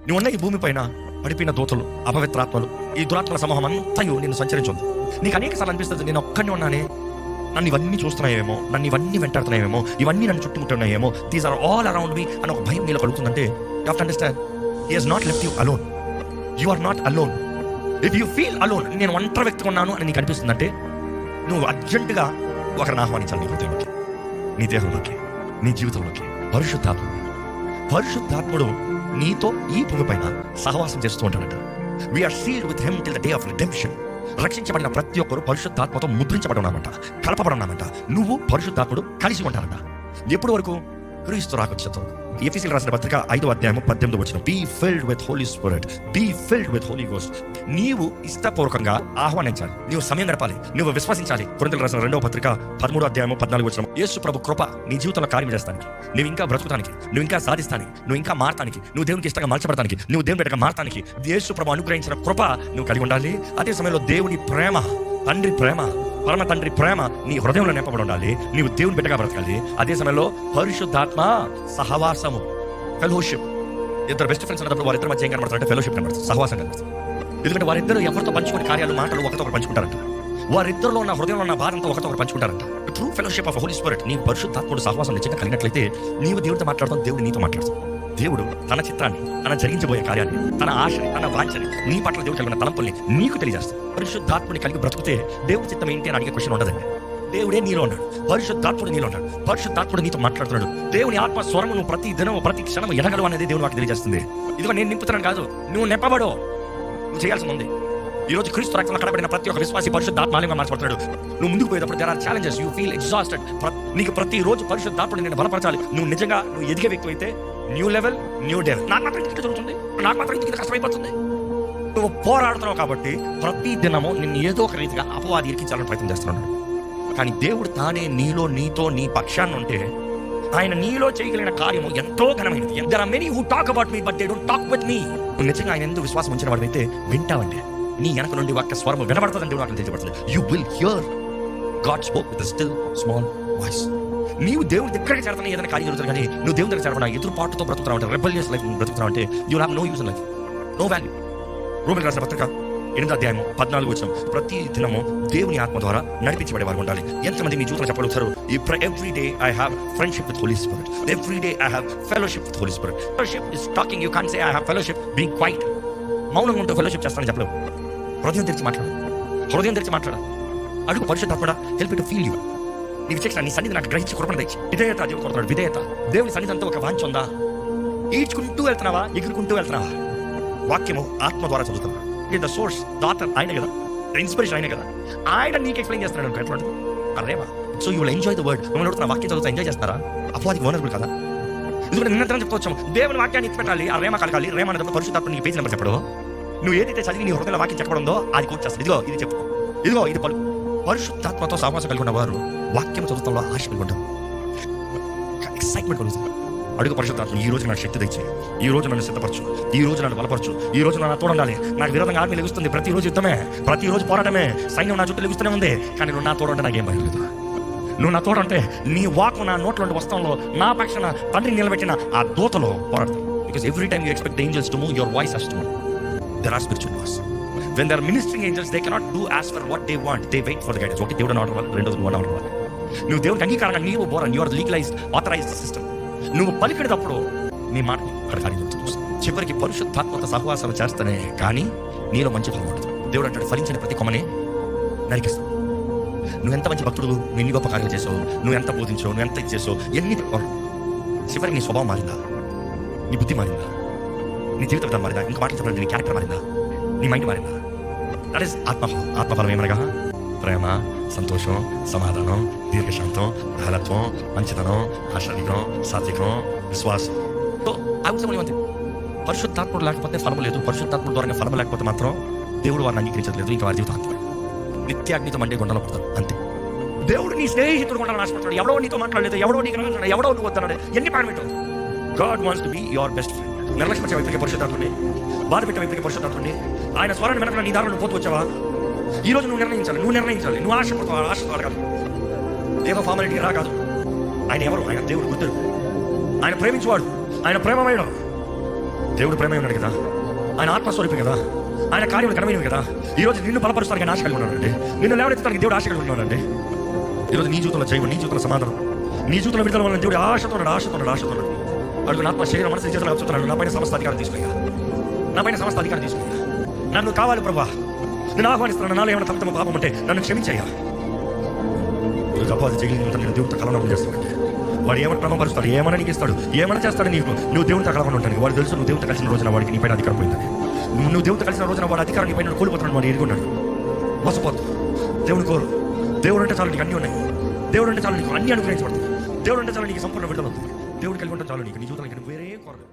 నువ్వు ఉన్న ఈ భూమి పైన పడిపోయిన దూతలు, అపవిత్రాత్మలు, ఈ దురాత్మల సమూహం అంతయు నిన్ను సంచరించుంది. నీకు అనేక సార్లు అనిపిస్తుంది, నేను ఒక్కడిని ఉన్నానే, నన్ను ఇవన్నీ చూస్తున్నాయేమో, నన్ను ఇవన్నీ వెంటాడుతున్నాయేమో, ఇవన్నీ నన్ను చుట్టుముట్టున్నాయేమో, these are all around me అని ఒక భయం నీలో కలుగుతుందంటే, you have to understand, he has not left you alone. You are not alone. If you feel alone, నేను ఒంటరి వ్యక్తిగా ఉన్నాను అని నీకు అనిపిస్తుందంటే, నువ్వు అర్జెంటుగా ఒకరిని ఆహ్వానించాలి నీ హృదయంలోకి, నీ దేహంలోకి, నీ జీవితంలోకి. పరిశుద్ధాత్ముడు నీతో ఈ భూమి పైన సహవాసం చేస్తూ ఉంటాడట. We are sealed with him till the day of redemption. రక్షించబడిన ప్రతి ఒక్కరు పరిశుద్ధాత్మతో ముద్రించబడి ఉన్నామంట, కలపబడి. నువ్వు పరిశుద్ధాత్ముడు కలిసి ఉంటారంట. ఎప్పటి వరకు? క్రీస్తు రాకొచ్చేతో. ఎఫెసీయులకు రాసిన పత్రిక 5వ అధ్యాయం 18వ వచనం, be filled with Holy Spirit, be filled with Holy Ghost. నీవు ఇష్టపూర్వకంగా ఆహ్వానించాలి, నువ్వు సమయం గడపాలి, నువ్వు విశ్వసించాలి. కొరింథీయులకు రాసిన 2వ పత్రిక 13వ అధ్యాయం 14వ వచనం, యేసు ప్రభు కృప నీ జీవితంలో కార్యం చేస్తానికి, నువ్వు ఇంకా బ్రతుకుతానికి, నువ్వు ఇంకా సాధిస్తానికి, నువ్వు ఇంకా మారతానికి, నువ్వు దేవునికి ఇష్టంగా మార్చబడతానికి, నువ్వు దేవుని బిడ్డగా మారతానికి యేసు ప్రభు అనుగ్రహించిన కృప నువ్వు కలిగి ఉండాలి. అదే సమయంలో దేవుని ప్రేమ, తండ్రి ప్రేమ, పరమ తండ్రి ప్రేమ నీ హృదయంలో నింపబడి ఉండాలి. నీవు దేవుని బిడ్డగా బ్రతకాలి. అదే సమయంలో పరిశుద్ధాత్మ సహవాసము, ఫెలోషిప్. ఇద్దరు బెస్ట్ ఫ్రెండ్స్ ఉన్నప్పుడు వారిద్దరి మధ్య ఏం కనబడతారంటే ఫెలోషిప్ కనబడుతుంది, సహవాసం కనబడుతుంది. ఎందుకంటే వారిద్దరు ఎవరితో పంచుకునే కార్యాలు, మాటలు ఒకరితో ఒకరు పంచుకుంటారంట. వారిద్దరిలో ఉన్న హృదయంలో ఉన్న బాధంతో ఒకరితో ఒకరు పంచుకుంటారంట. True fellowship of Holy Spirit. నీ పరిశుద్ధాత్ముడు సహవాసం నిజంగా కలిగినట్లయితే నీవు దేవుడితో మాట్లాడతావు, దేవుడు నీతో మాట్లాడతావు. దేవుడు తన చిత్రాన్ని, తన జరిగించబోయే కార్యాన్ని, తన ఆశని, తన వాంఛని, నీ పట్ల దేవుడు కలిగిన తలంపుల్ని నీకు తెలియజేస్తాడు. పరిశుద్ధాత్ముని కలిగి బ్రతికితే దేవుడి చిత్తం ఏంటి అని అడిగే క్వశ్చన్ ఉండదండి. దేవుడే నీలో ఉన్నాడు, పరిశుద్ధాత్ముడు నీలో ఉన్నాడు, పరిశుద్ధాత్ముడు నీతో మాట్లాడుతున్నాడు. దేవుని ఆత్మ స్వరము నువ్వు ప్రతి దినం, ప్రతి క్షణం ఎనగలవు అనేది దేవుడు నాకు తెలియజేస్తుంది. ఇదిగో నేను నింపుతున్నాను కాదు, నువ్వు నింపబడు, నువ్వు చేయాల్సి ఉంది. ఈ రోజు క్రీస్తు రక్తంలో కడబడిన ప్రతి ఒక్క విశ్వాసి పరిశుద్ధాత్మగా మార్చబడుతున్నాడు. నువ్వు ముందుకు పోయేటప్పుడు there are challenges, you feel exhausted. నీకు ప్రతి రోజు పరిశుద్ధాత్ముడు నేను బలపరచాలి. నువ్వు నిజంగా నువ్వు ఎదిగే వ్యక్తి అయితే న్యూ లెవెల్, న్యూ డే. నాకు మాత్రం ఇంటికి జరుగుతుంది, నాకు మాత్రం ఇంటికి కష్టమైపోతుంది. నువ్వు పోరాడుతున్నావు కాబట్టి ప్రతి దినము నిన్ను ఏదో ఒక రీతిగా అపవాది ఇరికించాలని ప్రయత్నం చేస్తున్నాడు. కానీ దేవుడు తానే నీలో, నీతో, నీ పక్షాన్ని ఉంటే ఆయన నీలో చేయగలిగిన కార్యము ఎంతో ఘనమైనది. There are many who talk about me but they don't talk with me. నువ్వు నిజంగా ఆయన ఎందుకు విశ్వాసం ఉంచిన వాడివైతే వింటావంటే నీ వెనక నుండి ఒక్క స్వరము వినబడుతుందని దేవుడు నాకు తెలియజేయబడుతుంది. You will hear God spoke with a still small voice. నీవు దేవుడి దగ్గరికి చేరుతున్నా ఏదైనా కార్యం జరుగుతుంది, కానీ నువ్వు దేవుడి దగ్గర చేరకుండా ఎదురుపాటుతో బ్రతుకుతున్నావు అంటే, రెబెలియస్ లైఫ్ బ్రతుకుతున్నావు అంటే, you have no use in life, no value. రోమీయులకు రాసిన పత్రిక 8వ అధ్యాయం 14వ వచనం, ప్రతి దినము దేవుని ఆత్మ ద్వారా నడిపించబడే వారు ఉండాలి. ఎంతమంది మీ జీవితంలో చెప్పగలుగుతారు, every day I have friendship with Holy Spirit, every day I have fellowship with Holy Spirit. Fellowship is talking, you can't say I have fellowship being quiet. మౌనంగా ఉంటూ ఫెలోషిప్ చేస్తానని చెప్పలేవు. హృదయం తెరిచి మాట్లాడు. అడుగు, పరిశుద్ధాత్ముడా help me to feel you. నీ విచక్షణ, నీ సన్నిధి నాకు గ్రహించి కృపణ తెచ్చి. విధేయత దేవుడు కోరుతున్నాడు, విధేయత. దేవుని సన్నిధితో ఒక వాంఛ ఉందా? ఈడ్చుకుంటూ వెళ్తున్నావా, ఎగురుకుంటూ వెళ్తున్నావా? వాక్యము ఆత్మ ద్వారా చదువుతున్నా. ద సోర్స్, దాటర్ ఆయన కదా, ఇన్స్పిరేషన్ ఆయన కదా, ఆయన నీకు ఎక్స్ప్లెయిన్ చేస్తున్నాడు. ఎట్లా అరేమా, so you will enjoy the word. నువ్వు అడుగుతున్నా వాక్యం చదువుతా ఎంజాయ్ చేస్తారా? అపవాదికి ఓనర్బుల్ కదా. ఎందుకంటే నిరంతరం చెప్పుకోవచ్చు, దేవుని వాక్యాన్ని ఇచ్చిపెట్టాలి, ఆ రేమ కలగాలి. రేమ అనేటప్పుడు పరిశుద్ధాత్మ నీకు పేజీ నెంబర్ చెప్పడం, నువ్వు ఏదైతే చదివి నీ హృదయంలో వాక్యం చెప్పడందో అది కూర్చేస్తుంది. ఇదిగో ఇది చెప్పు, ఇదిగో ఇది పలు. పరిశుద్ధాత్మతో సహవాసం కలిగి ఉన్న వారు వాక్యం చదువుతంలో ఆశ కలిగి ఉంటారు, ఎక్సైట్మెంట్ కలుగుతుంది. అడుగు, పరిశుద్ధాత్మ ఈ రోజు నాకు శక్తి తెచ్చి, ఈ రోజు నన్ను సిద్ధపరచు, ఈ రోజు నన్ను బలపరచు, ఈ రోజు నన్ను తోడుండాలి. నాకు విరోధంగా ఆర్మీ లెగుస్తుంది, ప్రతిరోజు యుద్ధమే, ప్రతిరోజు పోరాటమే, సైన్యం నా చుట్టూ లెగుస్తూనే ఉంది. కానీ నువ్వు నా తోడుంటే నాకేం భయం లేదు. నువ్వు నా తోడంటే నీ వాక్కు నా నోట్లో వస్తంలో నా పక్షాన తండ్రిని నిలబెట్టిన ఆ దూతలో పోరాడతాం. Because every time you expect the angels to move, your voice has to move. There are spiritual laws. When they are ministering angels, they cannot do as for what they want. They wait for the guidance. ఒకటి దేవుడు order, రెండోది నువ్వు order ఇవ్వాలి. నువ్వు దేవుడికి అంగీకారంగా నీవు born, you are legalized, authorized system. నువ్వు పలికినప్పుడు నీ మాట అక్కడ కార్యం జరుగుతుంది. చివరికి పరిశుద్ధాత్మతో సహవాసాలు చేస్తానే కానీ నీలో మంచి ఫలం ఉంటుంది. దేవుడు అంటాడు, ఫలించిన ప్రతి కొమ్మని నరికిస్తావు. నువ్వు ఎంత మంచి భక్తుడు, నువ్వు ఎన్ని గొప్ప కార్యాలు చేసావు, నువ్వు ఎంత బోధించావు, నువ్వు ఎంత చేసావు, ఎన్ని చివరికి నీ స్వభావం మారిందా, నీ బుద్ధి మారిందా, నీ జీవిత విధానం మారిందా, ఇంకా మాటలు చెప్పండి, నీ క్యారెక్టర్ మారిందా, నీ మైండ్ మారిందా? That is ఆత్మఫలం. ఆత్మఫలం ఏమనగా ప్రేమ, సంతోషం, సమాధానం, దీర్ఘశాంతం, దయాళత్వం, మంచితనం, ఆశానికం, సాత్వికం, విశ్వాసం. సో అవసరం పరిశుద్ధాత్ముడు లేకపోతే ఫలము లేదు. పరిశుద్ధాత్ముడు ద్వారా ఫలము లేకపోతే మాత్రం దేవుడు వారిని అంగీకరించలేదు. ఇంకా వారి జీవితం ఆత్మ నిత్యాగ్నితో మండే గుండెలో పడతారు అంతే. దేవుడు నీ స్నేహితుడు కూడా నాశపడతాడు. ఎవడో నీతో మాట్లాడలేదు, ఎవడో నీకు నమ్ముతున్నాడు, ఎవడో నువ్వు వద్దన్నాడు, ఎన్ని పాడబెట్టావు. God wants to be your best friend. నిర్లక్ష్య వైపుకి పరిశుద్ధాత్ముడిని, బాధ పెట్టే వైపుకి పరిశుద్ధాత్ముడిని, ఆయన స్వరాన్ని వెనక నీ దారిలో పోతూ వచ్చావా? ఈ రోజు నువ్వు నిర్ణయించాలి. నువ్వు ఆశపడతావు, ఆశపడాలి కాదు, ఏదో ఫార్మాలిటీ రా కాదు. ఆయన ఎవరు? ఆయన దేవుడు బుద్ధుడు, ఆయన ప్రేమించేవాడు, ఆయన ప్రేమమయుడు. దేవుడు ప్రేమ ఉన్నాడు కదా, ఆయన ఆత్మస్వరూపం కదా, ఆయన కార్యములు ఘనమైనవి కదా. ఈరోజు నిన్ను బలపరుస్తానికి ఆశ కలిగి ఉన్నాడండి, నిన్ను లేవనెత్తడానికి దేవుడు ఆశ కలిగి ఉన్నాడండి. ఈరోజు నీ జీవితంలో జయము, నీ జీవితంలో సమాధానం, నీ జీవితంలో విడుదల వల్ల దేవుడు ఆశతో ఉన్నాడు. అడుగు ఆత్మ శరీరం మనసు చేతులు అవుతున్నాడు. నా పైన సమస్త అధికారం తీసుకుయ్యా, నా పైన సమస్త అధికారం తీసుకుయ్యా. నన్ను కావాలి ప్రభా, నేను ఆహ్వానిస్తున్నాను. నాలో ఏమైనా తమ పాపం అంటే నన్ను క్షమించయ్యా. అపవాది చేయగలిగినంత నేను దేవుడితో కలవడం చేస్తానంటే వాడు ఏమైనా క్రమపరుస్తాడు, ఏమైనా నీకు ఇస్తాడు, ఏమైనా చేస్తాడు. నువ్వు దేవుడితో కలవకుండా ఉంటాను. వాడు తెలుసు నువ్వు దేవుడితో కలిసిన రోజున వాడికి నీ పైన అధికారం పోయిందని. నువ్వు దేవుడితో కలిసిన రోజున వాడు అధికారం నీ పైన కోల్పోతున్నాడు. వాడు ఎరుగున్నాడు, మోసపోతు. దేవుని కోరు. దేవుడు అంటే చాలు నీకు అన్నీ ఉన్నాయి. దేవుడు అంటే చాలు నీకు అన్ని అనుగ్రహించబడుతుంది. దేవుడు అంటే చాలు నీకు సంపూర్ణ విడుదల అవుతుంది. దేవుడు కలిగి ఉంటే చాలు నీకు నీ జీవితంలో వేరే కోరదు.